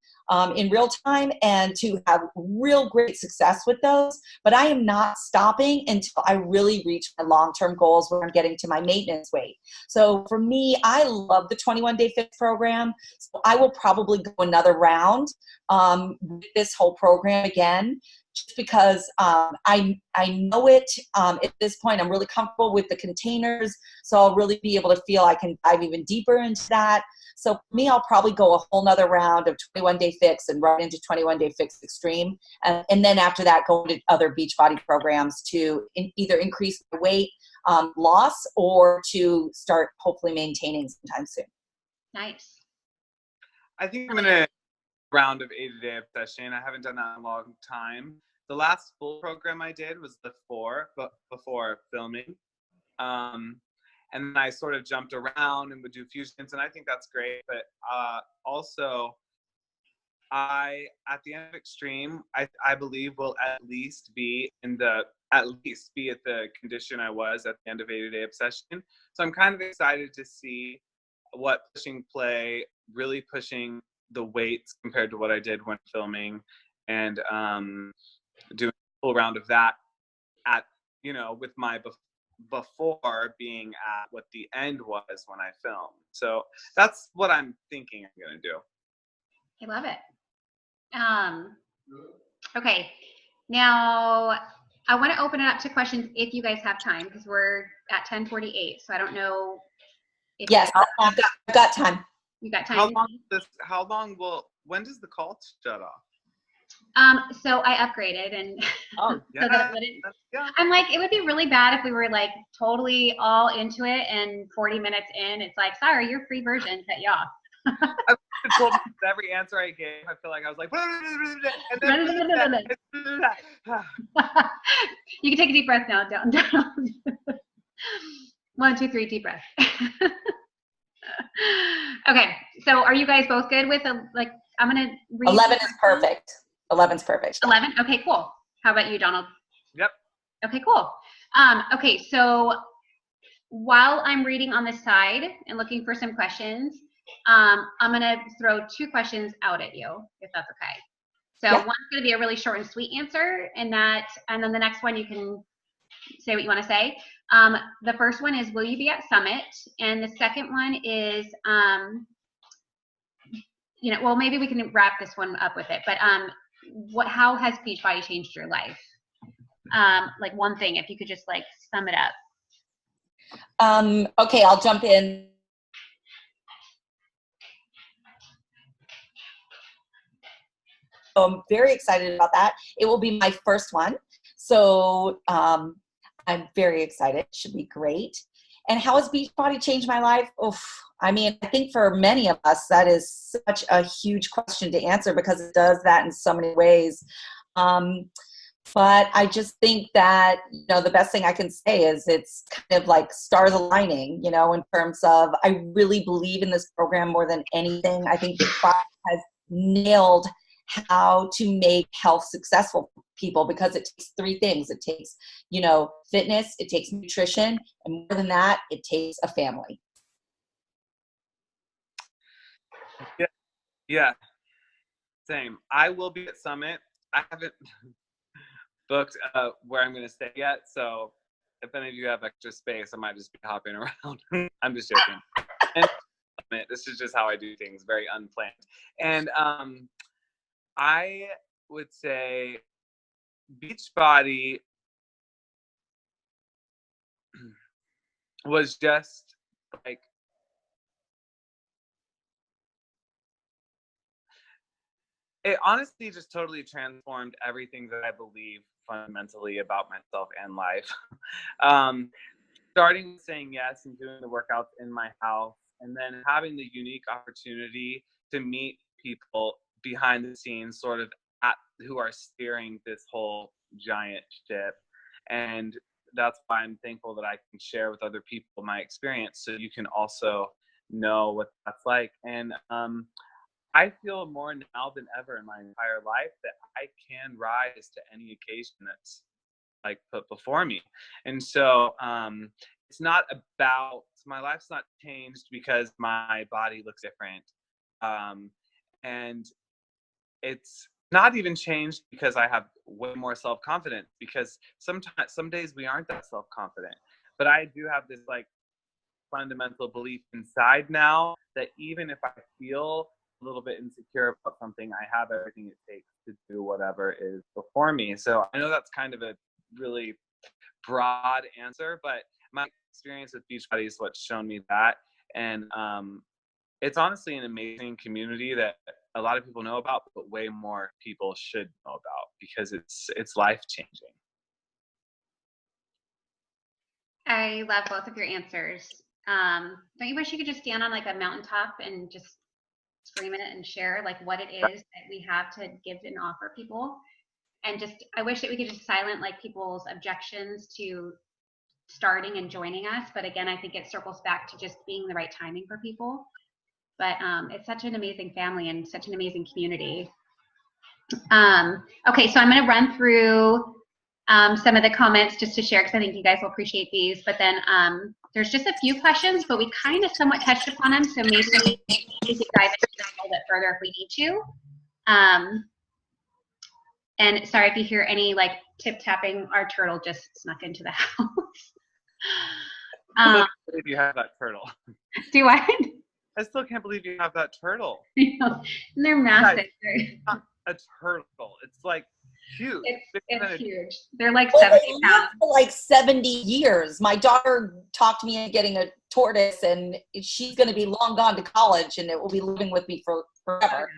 in real time, and to have real great success with those. But I am not stopping until I really reach my long-term goals where I'm getting to my maintenance weight. So for me, I love the 21-day fix program. So I will probably go another round with this whole program again, just because I know it at this point. I'm really comfortable with the containers, so I'll really be able to feel I can dive even deeper into that. So for me, I'll probably go a whole nother round of 21-day fix and right into 21-day fix extreme. And then after that, go into other Beachbody programs to either increase the weight loss or to start hopefully maintaining sometime soon. Nice. I think I'm going to round of 80-day obsession. I haven't done that in a long time. The last full program I did was the 4, but before filming. And then I sort of jumped around and would do fusions, and I think that's great. But also, at the end of extreme, I believe will at least be at the condition I was at the end of 80-day obsession. So I'm kind of excited to see what pushing play, really pushing the weights compared to what I did when filming, and doing a full round of that at with my before being at what the end was when I filmed. So that's what I'm thinking I'm gonna do. I love it. Okay, now I want to open it up to questions if you guys have time, because we're at 10:48. So I don't know if yes, I've got time. You got time? When does the call shut off? So I upgraded and Oh, yeah. so that it wouldn't. I'm like, it would be really bad if we were like totally all into it and 40 minutes in, it's like, sorry, your free version cut you off. I've told every answer I gave, I feel like I was like, You can take a deep breath now. Down. 1, 2, 3, deep breath. Okay, so are you guys both good with like? I'm gonna read. 11 is perfect. 11's perfect. 11. Okay, cool. How about you, Donald? Yep. Okay, cool. Okay, so while I'm reading on the side and looking for some questions, I'm gonna throw 2 questions out at you, if that's okay. So yeah. One's gonna be a really short and sweet answer, and then the next one you can say what you want to say. The first one is, will you be at Summit? And the second one is, well, maybe we can wrap this one up with it. But how has Beachbody changed your life? Like one thing, if you could just like sum it up. Okay, I'll jump in. So I'm very excited about that. It will be my first one. So I'm very excited. It should be great. And how has Beachbody changed my life? Oof. I mean, I think for many of us, that is such a huge question to answer because it does that in so many ways. But I just think that, the best thing I can say is it's kind of like stars aligning, in terms of I really believe in this program more than anything. I think Beachbody has nailed how to make health successful for people because it takes 3 things. It takes, fitness, it takes nutrition, and more than that, it takes a family. Yeah. Same. I will be at Summit. I haven't booked where I'm going to stay yet. So if any of you have extra space, I might just be hopping around. I'm just joking. And this is just how I do things, very unplanned. And I would say Beachbody was just like, it honestly just totally transformed everything that I believe fundamentally about myself and life. Starting with saying yes and doing the workouts in my house, and then having the unique opportunity to meet people behind the scenes sort of who are steering this whole giant ship. And that's why I'm thankful that I can share with other people my experience so you can also know what that's like. And I feel more now than ever in my entire life that I can rise to any occasion that's like put before me. And so it's not about, my life's not changed because my body looks different. And it's not even changed because I have way more self-confidence, because some days we aren't that self-confident. But I do have this like fundamental belief inside now that even if I feel a little bit insecure about something, I have everything it takes to do whatever is before me. So I know that's kind of a really broad answer, but my experience with Beachbody is what's shown me that. And it's honestly an amazing community that a lot of people know about, but way more people should know about because it's life-changing. I love both of your answers. Don't you wish you could just stand on like a mountaintop and just scream it and share like what it is that we have to give and offer people? And just, I wish that we could just silence like people's objections to starting and joining us. But again, I think it circles back to just being the right timing for people. But it's such an amazing family and such an amazing community. Okay, so I'm going to run through some of the comments just to share because I think you guys will appreciate these. But then there's just a few questions, but we kind of somewhat touched upon them. So maybe we could dive into them a little bit further if we need to. And sorry if you hear any like tip tapping, our turtle just snuck into the house. I can't believe you have that turtle. Do I? I still can't believe you have that turtle. And they're massive. It's not a turtle. It's like huge. It's huge. They're like Well, 70 they live pounds. for like 70 years. My daughter talked me into getting a tortoise, and she's going to be long gone to college, and it will be living with me for forever.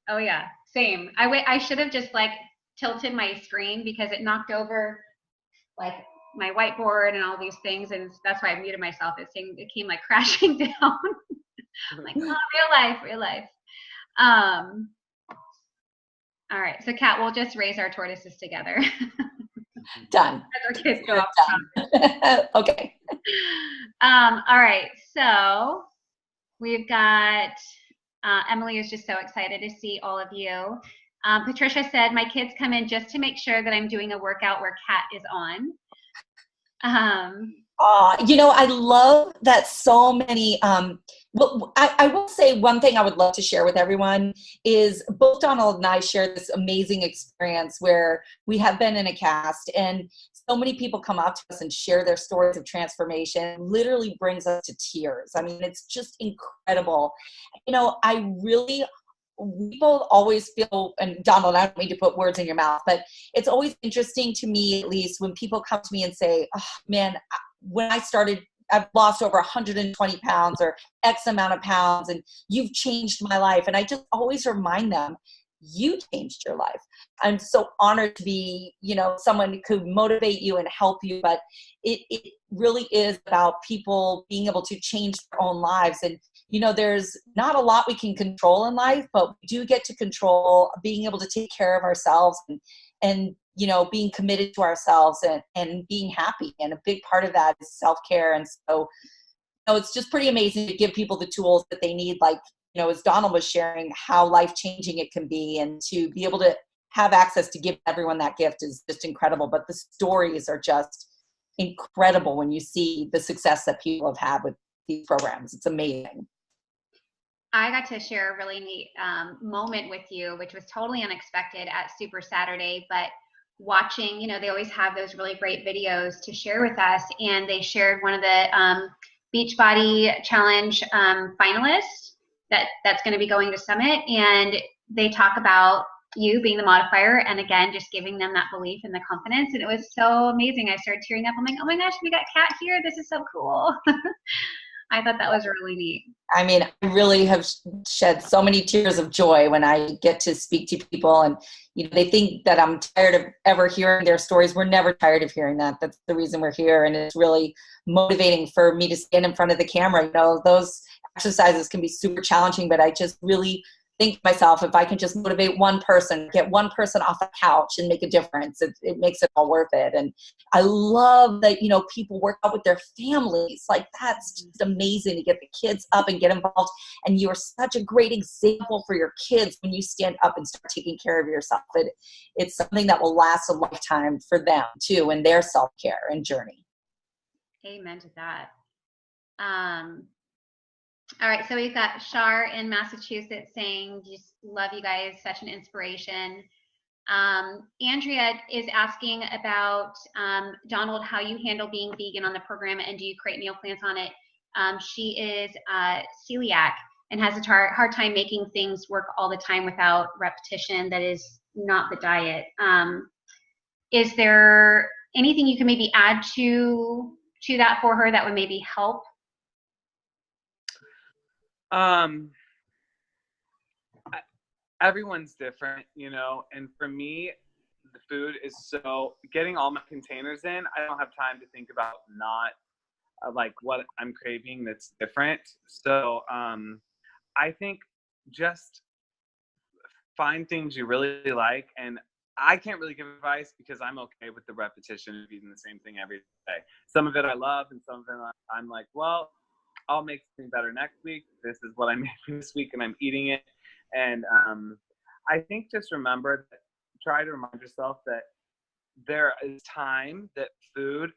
Oh yeah, same. I should have just like tilted my screen because it knocked over like my whiteboard and all these things, and that's why I muted myself. It came like crashing down. I'm like, oh, real life. All right, so Kat, we'll just raise our tortoises together. Done. As our kids go off. Done. Okay. All right, so we've got Emily is just so excited to see all of you. Patricia said, my kids come in just to make sure that I'm doing a workout where Kat is on. I love that so many, well, I will say one thing I would love to share with everyone is both Donald and I share this amazing experience where we have been in a cast, and so many people come up to us and share their stories of transformation. It literally brings us to tears. I mean, it's just incredible. We both always feel, and Donald, I don't mean to put words in your mouth, but it's always interesting to me, at least, when people come to me and say, oh, man, when I started, I've lost over 120 pounds or X amount of pounds, and you've changed my life. And I just always remind them, you changed your life. I'm so honored to be, someone who could motivate you and help you, but it really is about people being able to change their own lives. And there's not a lot we can control in life, but we do get to control being able to take care of ourselves and being committed to ourselves and being happy. And a big part of that is self-care. And so, it's just pretty amazing to give people the tools that they need, like, as Donald was sharing, how life-changing it can be, and to be able to have access to give everyone that gift is just incredible. But the stories are just incredible when you see the success that people have had with these programs. It's amazing. I got to share a really neat moment with you, which was totally unexpected at Super Saturday, but watching, they always have those really great videos to share with us, and they shared one of the Beachbody Challenge finalists that's going to be going to Summit, and they talk about you being the modifier, and again, just giving them that belief and the confidence, and it was so amazing. I started tearing up. I'm like, oh my gosh, we got Kat here. This is so cool. I thought that was really neat. I mean, I really have shed so many tears of joy when I get to speak to people, and they think that I'm tired of ever hearing their stories. We're never tired of hearing that. That's the reason we're here, and it's really motivating for me to stand in front of the camera. Those exercises can be super challenging, but I just really think to myself, if I can just motivate one person, get one person off the couch and make a difference, it makes it all worth it. And I love that, people work out with their families. Like, that's just amazing to get the kids up and get involved. And you're such a great example for your kids when you stand up and start taking care of yourself. It's something that will last a lifetime for them too, in their self-care and journey. Amen to that. All right, so we've got Shar in Massachusetts saying, just love you guys, such an inspiration. Andrea is asking about, Donald, how you handle being vegan on the program, and do you create meal plans on it? She is celiac and has a hard time making things work all the time without repetition. That is not the diet. Is there anything you can maybe add to that for her that would maybe help? Everyone's different, and for me, the food is so, getting all my containers in, I don't have time to think about not like what I'm craving that's different. So I think just find things you really like, and I can't really give advice because I'm okay with the repetition of eating the same thing every day. Some of it I love, and some of it I'm like, well, I'll make something better next week. This is what I'm making this week, and I'm eating it. And I think just try to remind yourself that there is time that food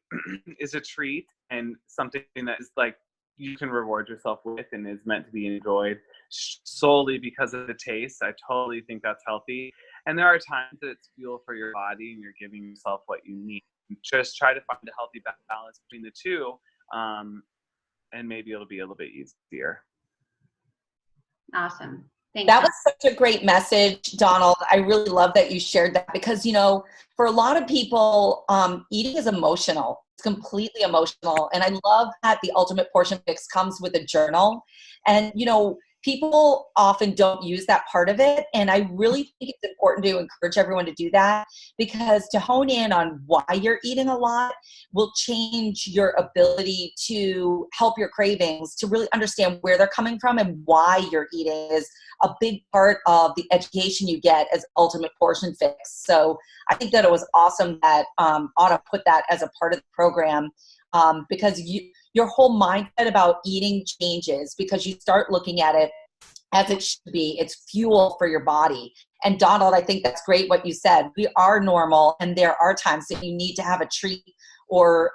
is a treat and something that is like you can reward yourself with and is meant to be enjoyed solely because of the taste. I totally think that's healthy. And there are times that it's fuel for your body and you're giving yourself what you need. Just try to find a healthy balance between the two. And maybe it'll be a little bit easier. Awesome. Thanks. That was such a great message, Donald. I really love that you shared that because, for a lot of people, eating is emotional. It's completely emotional. And I love that the Ultimate Portion Fix comes with a journal. And, people often don't use that part of it. And I really think it's important to encourage everyone to do that, because to hone in on why you're eating a lot will change your ability to help your cravings, to really understand where they're coming from and why you're eating is a big part of the education you get as Ultimate Portion Fix. So I think that it was awesome that Autumn put that as a part of the program, because your whole mindset about eating changes because you start looking at it as it should be. It's fuel for your body. And Donald, I think that's great what you said. We are normal, and there are times that you need to have a treat or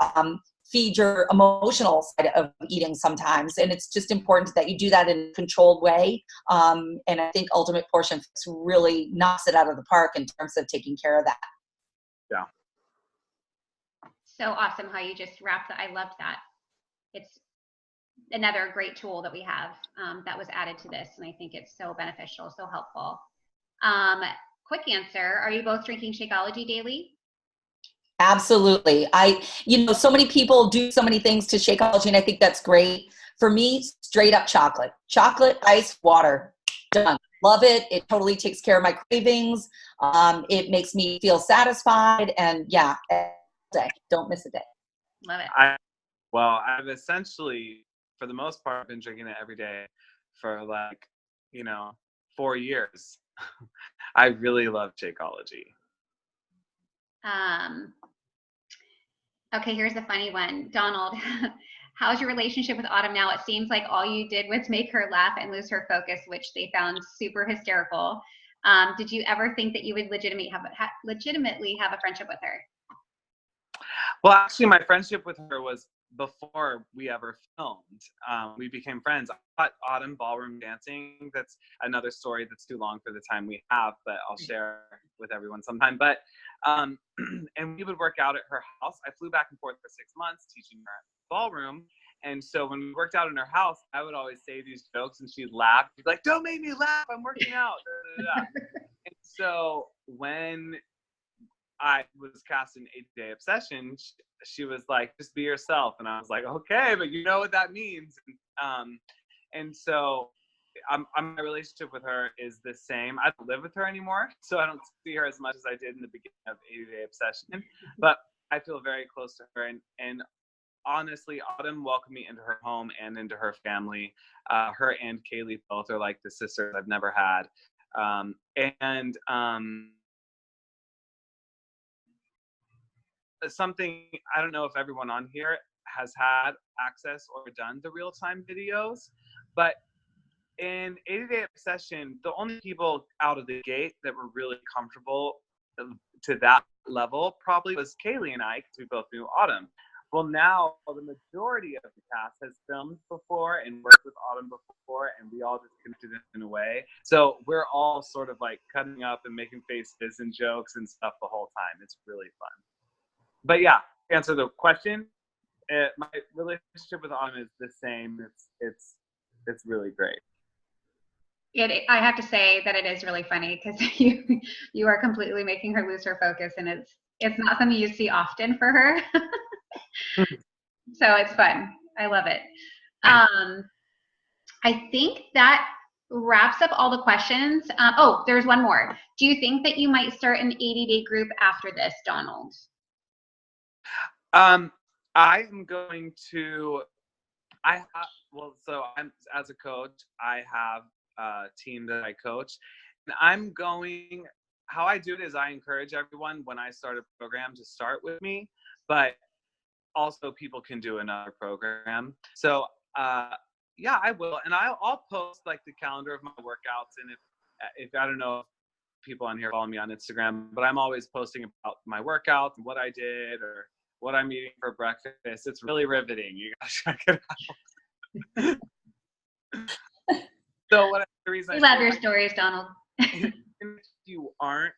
feed your emotional side of eating sometimes. And it's just important that you do that in a controlled way. And I think Ultimate Portion Fix really knocks it out of the park in terms of taking care of that. Yeah. So awesome how you just wrapped that. I loved that. It's another great tool that we have that was added to this, and I think it's so beneficial, so helpful. Quick answer: are you both drinking Shakeology daily? Absolutely. So many people do so many things to Shakeology, and I think that's great. For me, straight up chocolate, ice, water, done. Love it. It totally takes care of my cravings. It makes me feel satisfied, and yeah, day. Don't miss a day. Love it. I've essentially, for the most part, been drinking it every day for 4 years. I really love Shakeology. Okay, here's a funny one. Donald, how's your relationship with Autumn now? It seems like all you did was make her laugh and lose her focus, which they found super hysterical. Did you ever think that you would legitimately have a friendship with her? Well, actually, my friendship with her was before we ever filmed. We became friends. I taught Autumn ballroom dancing. That's another story that's too long for the time we have, but I'll share with everyone sometime. But and we would work out at her house. I flew back and forth for 6 months teaching her ballroom. And so when we worked out in her house, I would always say these jokes and she'd laugh. She'd be like, "Don't make me laugh. I'm working out." And so when I was cast in 80-Day Obsession, she was like, "Just be yourself." And I was like, "Okay, but you know what that means." And so my relationship with her is the same. I don't live with her anymore, so I don't see her as much as I did in the beginning of 80-Day Obsession. But I feel very close to her. And honestly, Autumn welcomed me into her home and into her family. Her and Kaylee both are like the sisters I've never had. Something, I don't know if everyone on here has had access or done the real-time videos, but in 80-Day Obsession, the only people out of the gate that were really comfortable to that level probably was Kaylee and I, because we both knew Autumn. Well, now the majority of the cast has filmed before and worked with Autumn before, and we all just connected in a way. So we're all sort of like cutting up and making faces and jokes and stuff the whole time. It's really fun. But yeah, to answer the question, my relationship with Autumn is the same. It's really great. I have to say that it is really funny because you are completely making her lose her focus, and it's not something you see often for her. So it's fun. I love it. I think that wraps up all the questions. There's one more. Do you think that you might start an 80-day group after this, Donald? I'm going to. I'm as a coach. I have a team that I coach, and how I do it is I encourage everyone when I start a program to start with me, but also people can do another program. So yeah, I will, and I'll post like the calendar of my workouts, and if I don't know if people on here follow me on Instagram, but I'm always posting about my workouts and what I did or what I'm eating for breakfast. It's really riveting. You gotta check it out. So the reason I love your stories, Donald. If you aren't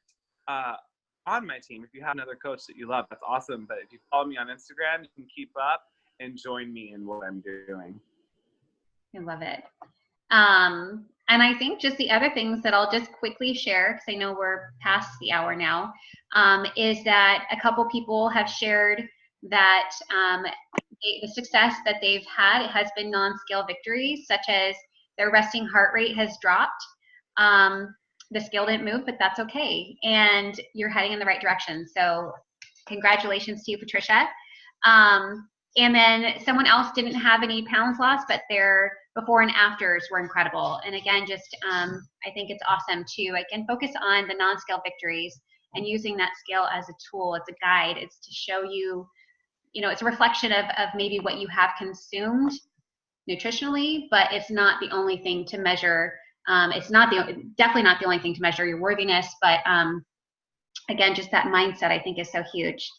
on my team, if you have another coach that you love, that's awesome. But if you follow me on Instagram, you can keep up and join me in what I'm doing. I love it. And I think just the other things that I'll just quickly share, because I know we're past the hour now, is that a couple people have shared that the success that they've had has been non-scale victories, such as their resting heart rate has dropped. The scale didn't move, but that's okay. And you're heading in the right direction. So congratulations to you, Patricia. And then someone else didn't have any pounds lost, but their before and afters were incredible. And again, just I think it's awesome to, again, focus on the non-scale victories and using that scale as a tool, as a guide. It's to show you, you know, it's a reflection of maybe what you have consumed nutritionally, but it's not the only thing to measure. It's not definitely not the only thing to measure your worthiness, but again, just that mindset I think is so huge.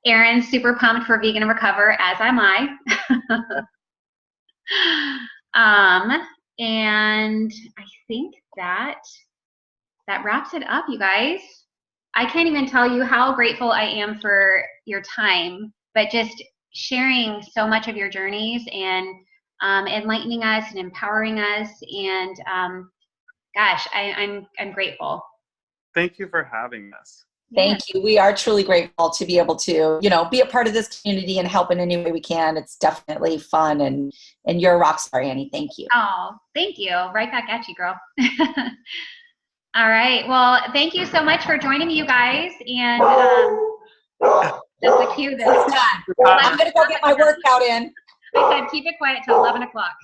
Erin's super pumped for Vegan and Recover, as am I. And I think that wraps it up, you guys. I can't even tell you how grateful I am for your time, but just sharing so much of your journeys and enlightening us and empowering us. And gosh, I'm grateful. Thank you for having us. Thank you. We are truly grateful to be able to, you know, be a part of this community and help in any way we can. It's definitely fun, and you're a rock star, Annie. Thank you. Oh, thank you. Right back at you, girl. All right. Well, thank you so much for joining me, you guys. And that's the cue. I'm going to go get my workout in. I said keep it quiet till 11 o'clock.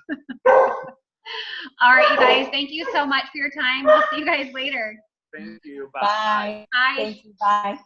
All right, you guys. Thank you so much for your time. We'll see you guys later. Thank you. Bye. Bye. Thank you. Bye.